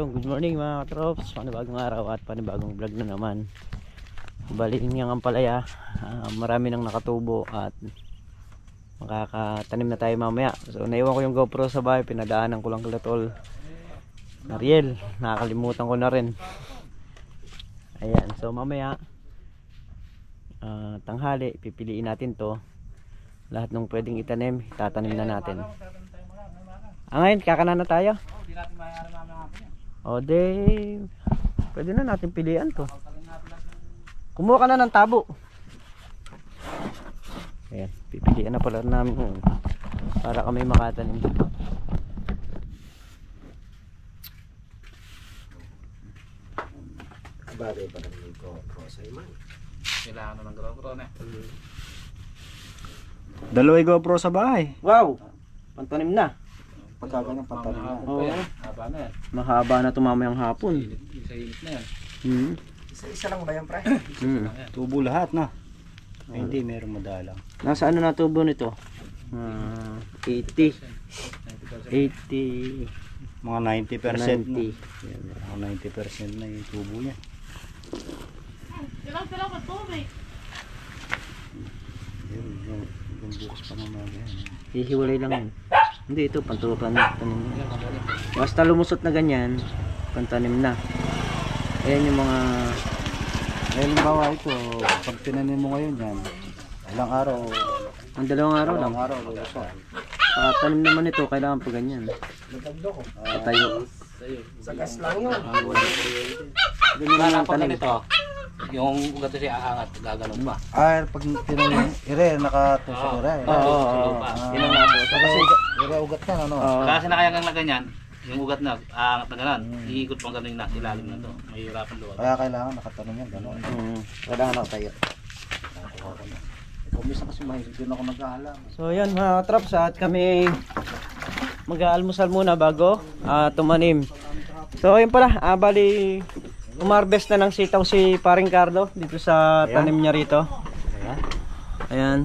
Ayun, good morning mga katrops. Panibagong araw at panibagong vlog na naman. Bali yung ampalaya, marami nang nakatubo at makakatanim na tayo mamaya. So naiwan ko yung GoPro sa bahay, pinadaanan ko lang kala tol Ariel, nakakalimutan ko na rin. Ayan, so mamaya tanghali pipiliin natin to. Lahat ng pwedeng itanim, tatanim na natin. Ngayon kakana na tayo. O de, pwede na natin pilian to. Kumuha ka na ng tabo. Ayan, pipilian na pala namin para kami makatanim. Bagay pa naman yung GoPro sa iman. Kailangan na ng GoPro na. Dalawang GoPro sa bahay. Wow, pantanim na. Pagkaganyan patalim na. Oo. Haba na yan. Mahaba na ito mamayang hapon. Isa init na yan. Isa lang ba yan, pre? Tubo lahat na. Ay, hindi, meron madalang. Nasa ano na tubo nito? 80. 80. Mga 90% 90. na. Mga 90% na yung tubo niya. Silang ka tubig. Yung bukas pa naman yan. Hihiwalay lang yun. Hindi, ito pantanim na. Basta lumusot na ganyan, pantanim na. Ayan yung mga... Ngayon bawa ito, pag tinanim mo ngayon yan, ilang araw, Ang dalawang araw lang. ilang araw, lulusot. Tanim naman ito, kailangan pa ganyan. Patayo. Sa gas lang yun. Ganyan lang ang tanim. Ito, yung ugat siya aangat, gaganon pa. Ay, pag tinanim, nakatusok ire. Oo. Yun ang nato. Kasi ire ugat yan, ano? Kasi nakayagang na ganyan, yung ugat na aangat na ganon, iikot pang ganon yung ilalim na to. Mahirapan luwag. Kaya kailangan nakatanim yan, gano'n. Kailangan nakatayo. Ikaw minsan kasi mahilig din ako nag-aalam. So yan mga traps, at kami mag-aalmusal muna bago tumanim. So ayun pala, bali umarbest na ng sitaw si Paring Carlo dito sa tanim niya rito. Ayan.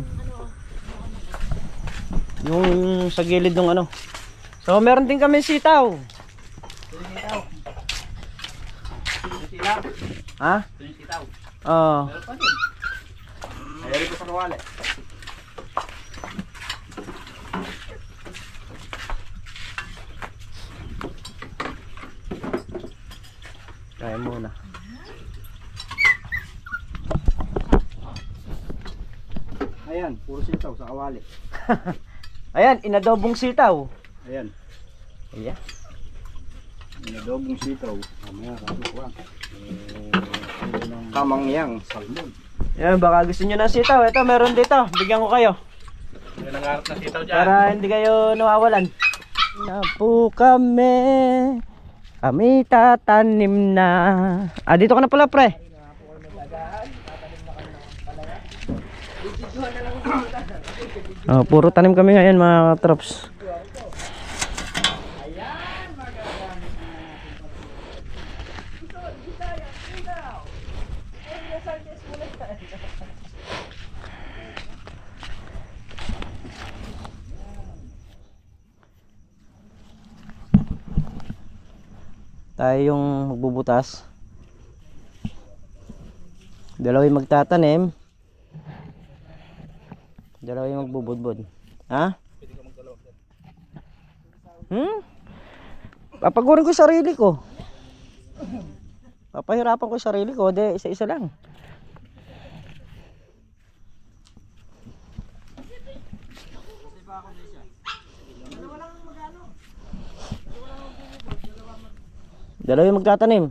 Yung sa gilid ng ano. So meron din kami sitaw. Ha? Oo. Ayari ko sa nawali. Kaya muna. Ayan, puro sitaw sa kawali. Ayan, inadobong sitaw. Ayan, Ayan. inadobong sitaw. Mamaya, kakuha. Kamang yang. Salmon. Ayan, baka gusto nyo ng sitaw. Ito, meron dito. Bigyan ko kayo. May nangarap na sitaw dyan. Para hindi kayo nawawalan. Na po kami. Kami tatanim na. Dito ka na pala, pre. Puro tanim kami ngayon, mga trops. Tayo yung magbubutas. Dalawa yung magtatanim. Dalawa yung magbubudbud. Ha? Papagurin ko yung sarili ko. Papahirapan ko yung sarili ko. De, isa-isa lang. Dalawa yung magtatanim.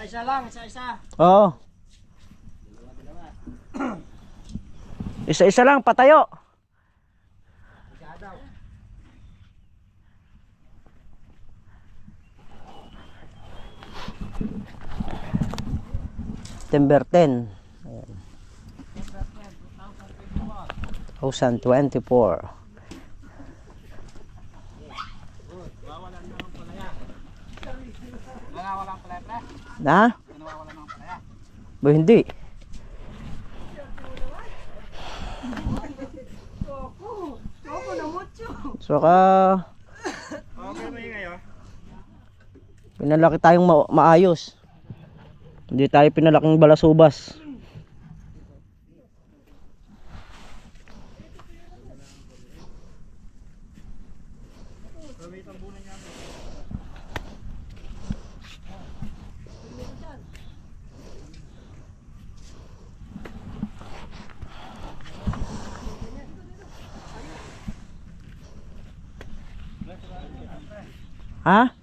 Isa lang, isa. Oo. Isa-isa lang, patayo. September 10. Ayan. 2024. Wala Na? Ba hindi. Saka pinalaki tayong maayos. Hindi tayo pinalaking balasubas. Ha?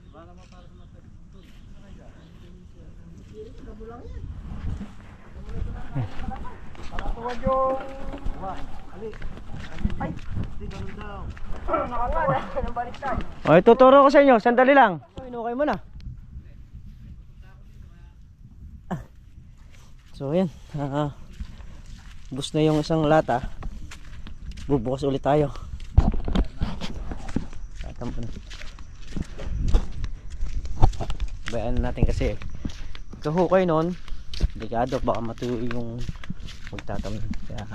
O, ituturo ko sa inyo. Sandali lang. Inukay mo na. So, yan. Bus na yung isang lata. Bubukas ulit tayo. Tatampo na. Bayaan natin kasi kahukay nun delikado, baka matuyo yung magtatamnan, kaya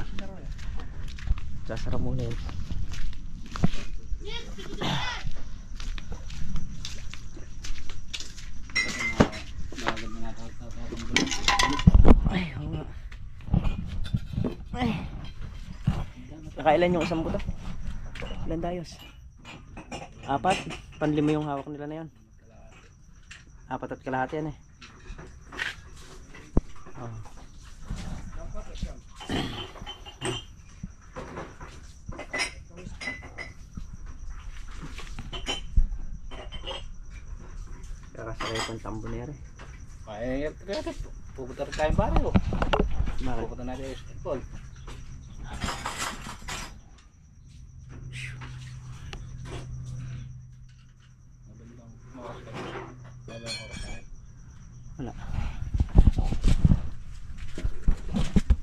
sasara muna yun. Nakailan yung isang buto? Ilan dayos? 4, panlima yung hawak nila na yun. 4 at kalahati yan eh. Oh. Kakasakay pang tambo na yan eh. Ay, pupunta rin tayong baryo. Pupunta natin yung school. Wala.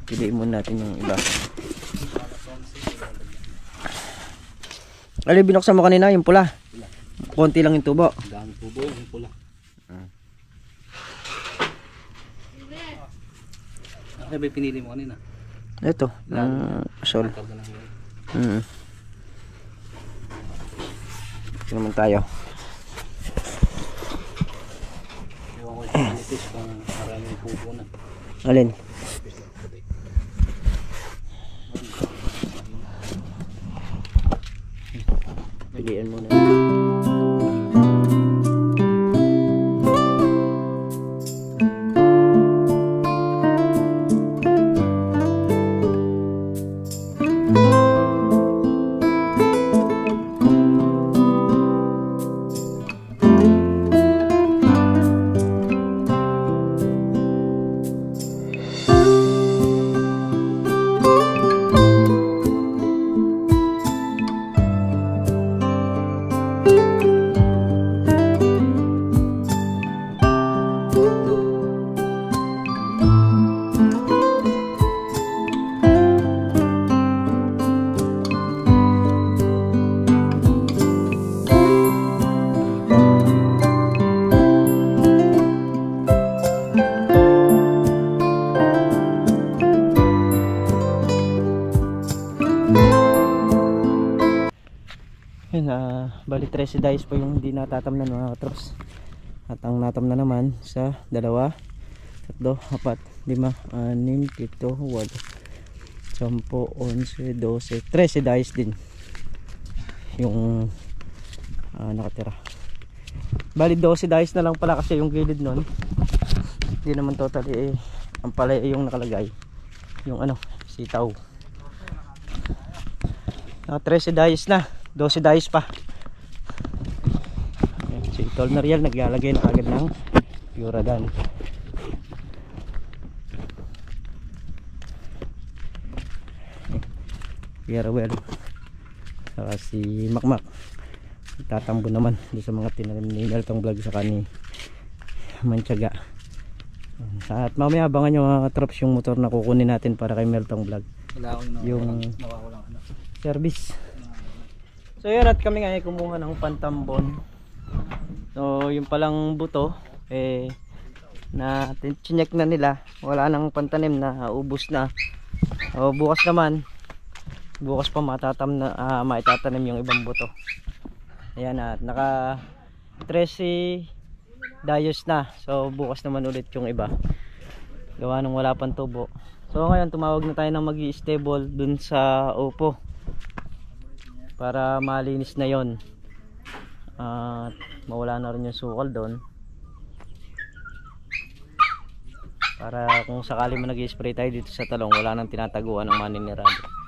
Piliin muna natin yung iba. Ano binuksan mo kanina? Yung pula? Konti lang yung tubo. Dami tubo yung pula. Ano ba pinili mo kanina? Ito, ng sol. Ito naman tayo. Ewan ko yung manipis kung maraming pupo na. Alin? Piliin muna. Yun, bali 13 dice po yung hindi natatamnan mga katrops. At ang natamnan naman sa 2, 3, 4, 5, 6, 7, 8, 10, 11, 12, 13 dice din yung nakatira. Bali 12 dice na lang pala kasi yung gilid nun. Hindi naman totally ang palay yung nakalagay. Yung sitaw. 13 dice na. 12 dice pa. Ayan, si Tol Nariel naglalagay na agad ng Puradan. Pierrewell. Saka si Makmak tatambo naman doon sa mga tinanim ni Meltong Vlog sa ni Mantiaga. At mamaya abangan nyo mga katrops yung motor na kukunin natin para kay Meltong Vlog. Yung service. So yun, at kami nga ay kumuha ng pantambon. So yung palang buto na chinek na nila, wala nang pantanim na, ubos na. O bukas naman, bukas pa maitatanim yung ibang buto. Ayan, at naka 13 dayos na. So bukas naman ulit yung iba, gawa nung wala pang tubo. So ngayon tumawag na tayo ng mag-i-stable dun sa upo para malinis na yon, at mawala na rin yung sukal doon, para kung sakali man nag-i-spray tayo dito sa talong, wala nang tinataguan ng maninirado.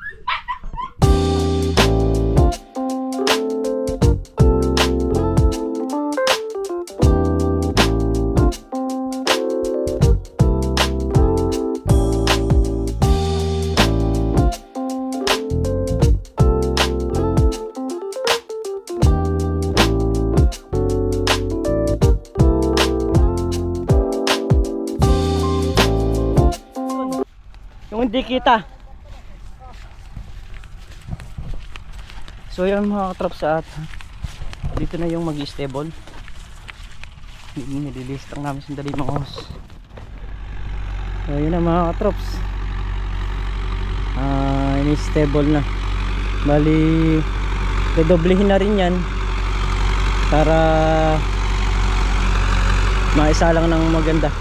Yung hindi kita. So yun mga katrops, at dito na yung mag-stable. Nililist lang namin sandali mga hos. So yun na mga katrops, ini-stable na. Bali dodoblehin na rin yan para maisa lang ng maganda.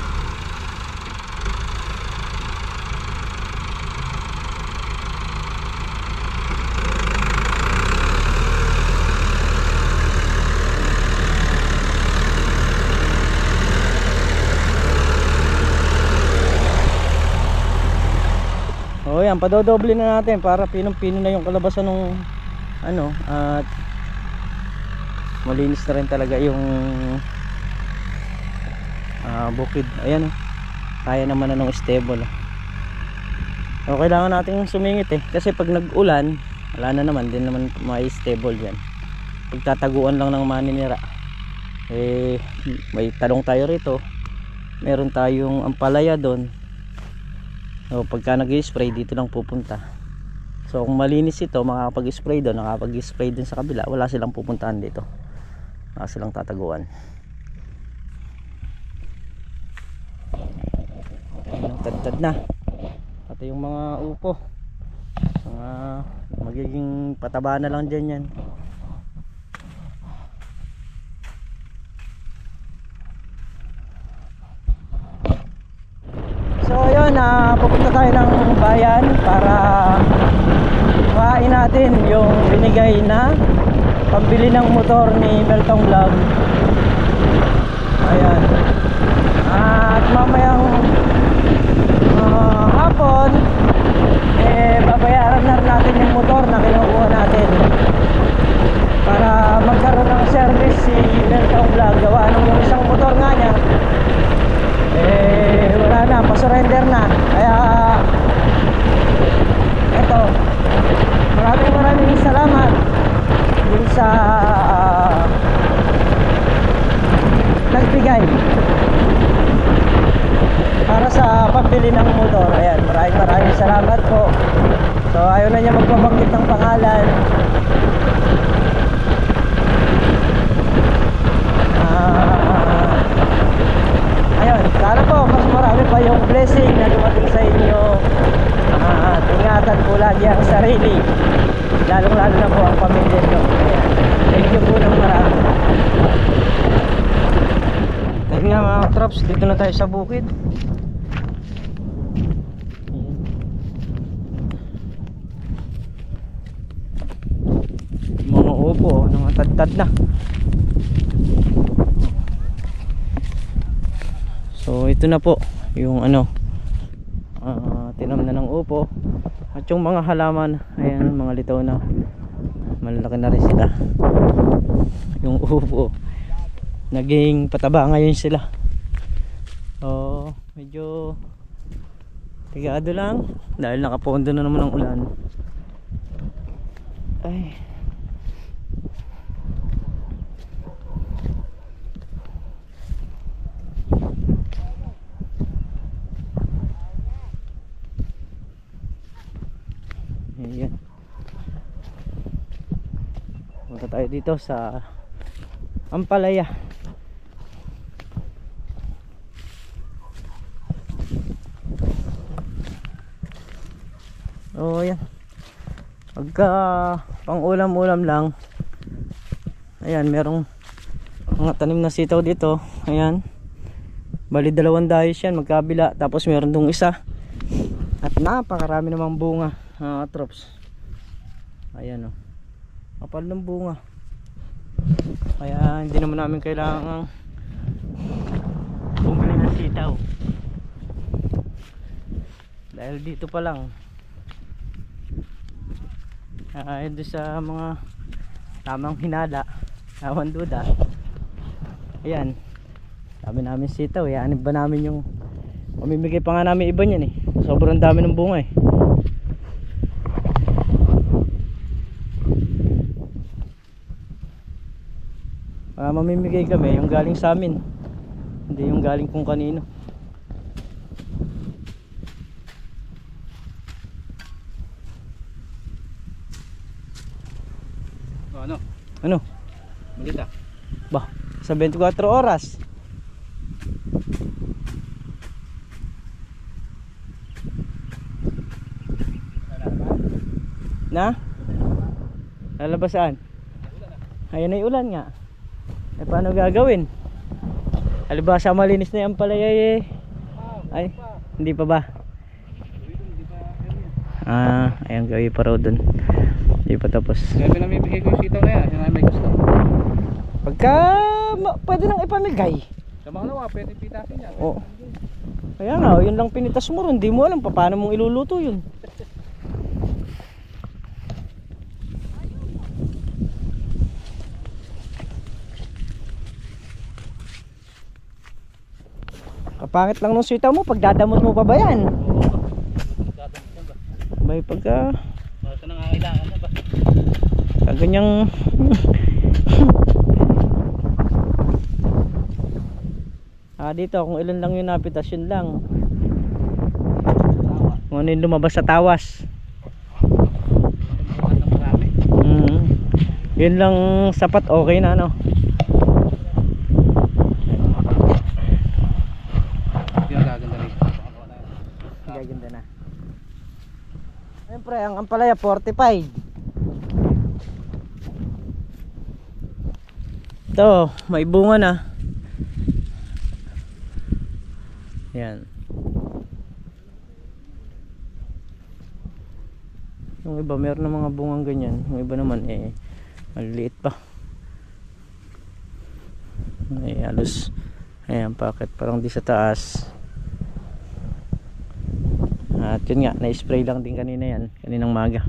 O yan, padodoble na natin para pinong-pino na yung kalabasan ng ano, at malinis na rin talaga yung bukid. Ayan, kaya naman na ng stable. O kailangan natin sumingit kasi pag nag-ulan wala na naman, din naman may stable yan. Pagtataguan lang ng maninira. May talong tayo rito, meron tayong ampalaya doon. So pagka nag-spray dito lang pupunta. So kung malinis ito, makakapag-spray doon, nakakapag-spray doon sa kabila, wala silang pupuntahan dito, wala silang tataguan. Tad-tad na pati yung mga upo, mga magiging pataba na lang dyan yan. So ayun, pupunta tayo ng bayan para kuhain natin yung binigay na pambili ng motor ni Meltong Vlog. Ayan, at mamayang hapon babayaran na rin natin yung motor na kinukuha natin para magkaroon ng service si Meltong Vlog. Gawa nung yung isang motor nga niya wala na, pasurrender na. Kaya eto, maraming salamat din sa nagbigay para sa pambili ng motor. Ayan, maraming salamat po. So ayaw na niya magpabanggit ng pangalan. Ayun, sana po mas marami pa yung blessing na dumating sa inyo. At ingatan po lagi ang sarili, lalong lalo na po ang pamilya nyo. Ayan, thank you po ng marami. Ayun nga mga traps, dito na tayo sa bukid. Mga upo, mga tad-tad na. So ito na po yung ano, tinam na ng upo. At yung mga halaman, ayan, mga litaw na, malalaki na rin sila. Yung upo naging pataba ngayon sila. So medyo tigado lang dahil nakapondo na naman ang ulan. Ay, ayan, punta tayo dito sa Ampalaya. Oh, yan. Pagka pang ulam-ulam lang. Ayan, merong mga tanim na sitaw dito. Ayan. Bali 2 dayos yan, magkabila. Tapos meron dong isa. At napakarami namang bunga, trops. Ayan oh. Kapal ng bunga. Kaya hindi naman namin kailangan bumili ng sitaw. Dahil dito pa lang. Doon sa mga tamang hinala, awan duda. Ayan. Dami namin sitaw, anib ba namin yung mamimigay pa nga namin iba niyan eh. Sobrang dami ng bunga eh. Mamimigay kami yung galing sa amin, hindi yung galing kung kanino. Ano? Ano? Maganda. Bah, sa 24 oras. Na? Lalabas saan? Ayan ay ulan nga. Eh paano gagawin? Alibasa malinis na yan pala eh. Ay, hindi pa ba? Ayan gawin pa raw dun. Hindi pa tapos. Kaya pinamimigay ko yung sitaw na yan. Yung may gusto. Pagka pwede nang ipamigay. Sa mga nawa, pwede pitasin yan. Oo. Kaya nga, yun lang pinitas mo ron. Hindi mo alam paano mong iluluto yun. Kapangit lang nung sitaw mo, pagdadamot mo pa ba yan? Bay pagka Ito na nga kailangan na ba? ganyang dito kung ilan lang yung napitas, yun lang. Kung ano yung lumabas sa tawas. Yun lang sapat, okay na no. Gaganda na. Siyempre ang ampalaya 45. Ito, may bunga na. Yan. Yung iba meron na mga bungang ganyan. Yung iba naman maliliit pa. Halos ayan, packet parang di sa taas. At yun nga, na-spray lang din kanina yan. Kaninang maga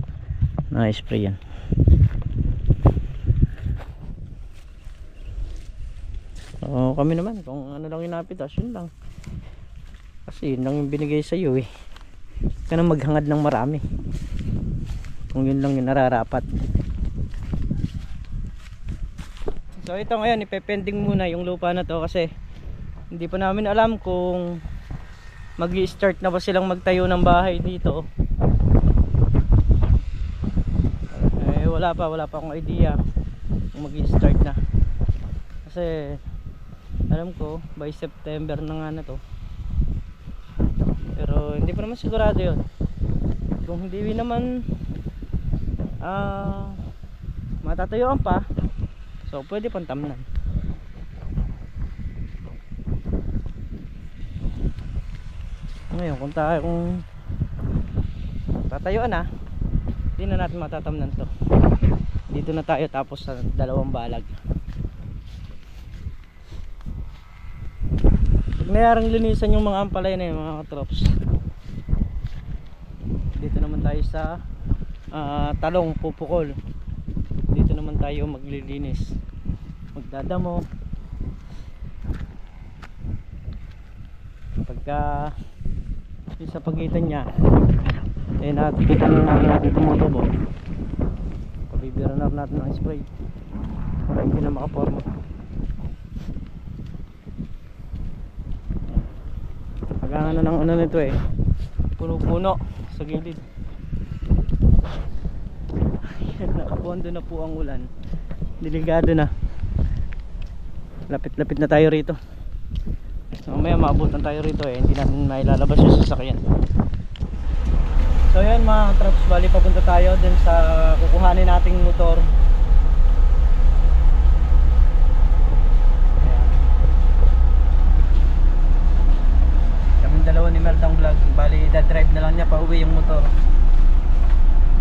na-spray yan. So kami naman kung ano lang yung napitas, yun lang. Kasi yun lang yung binigay sa iyo eh. Ka na maghangad ng marami kung yun lang yung nararapat. So ito ngayon, ipepending muna yung lupa na to kasi hindi pa namin alam kung mag-i-start na ba silang magtayo ng bahay dito. Wala pa akong idea kung mag-i-start na. Kasi alam ko by September na nga na to. Pero hindi pa naman sigurado yun. Kung hindi naman matatayuan pa, so pwede pang tamnan. Ngayon kung tatayuan na, hindi na natin matatamnan to. Dito na tayo tapos sa 2 balag. Pag nayarang linisan yung mga ampalaya na yun, mga katrops, dito naman tayo sa talong pupukol. Dito naman tayo maglilinis, magdadamo. Pagka sa pagitan niya nakikita natin tumutubo, pabibiranar natin ng spray para hindi na makaporma. Pagkakana ng ano nito puno-puno sa gilid. Nakapondo na po ang ulan, delikado na. Lapit-lapit na tayo rito. Mamaya maabutan tayo rito hindi natin mailalabas yung sasakyan. So yan mga traps, bali papunta tayo din sa kukuhanin nating motor. Ayan. Kaming dalawa ni Meltong Vlog, bali drive na lang niya pa uwi yung motor.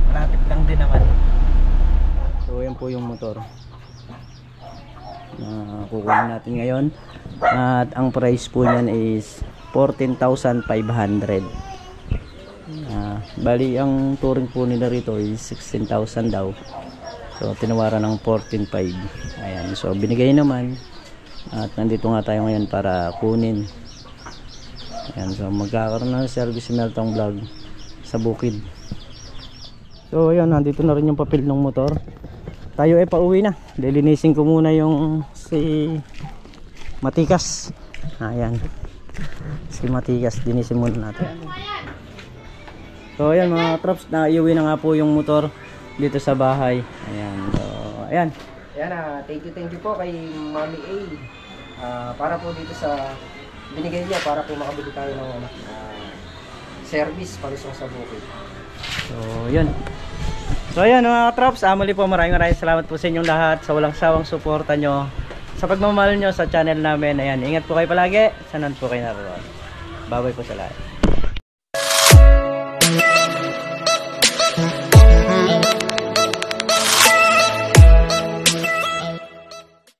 Malapit lang din naman. So yan po yung motor na kukunin natin ngayon. At ang price po niyan is 14,500. Bali ang touring po nila rito is 16,000 daw. So tinawaran ng 14,500. Ayan, so binigay naman. At nandito nga tayo ngayon para kunin. Ayan, so magkakaroon ng service si Meltong Vlog sa bukid. So ayan, nandito na rin yung papel ng motor. Tayo ay pauwi na. Lilinisin ko muna yung si Matikas. Ayan, si Matikas, linisin muna natin. So ayan mga traps, naiuwi na nga po yung motor dito sa bahay. Ayan, so ayan. Ayan thank you po kay Mami A. Para po dito sa binigay niya para po makabili tayo ng service palusong sa bukid. So yun. So ayan mga traps, muli po maraming salamat po sa inyong lahat sa walang sawang suporta nyo sa pagmamahal nyo sa channel namin. Ayan, ingat po kayo palagi. Sanan po kayo naroon. Bye bye po sa lahat.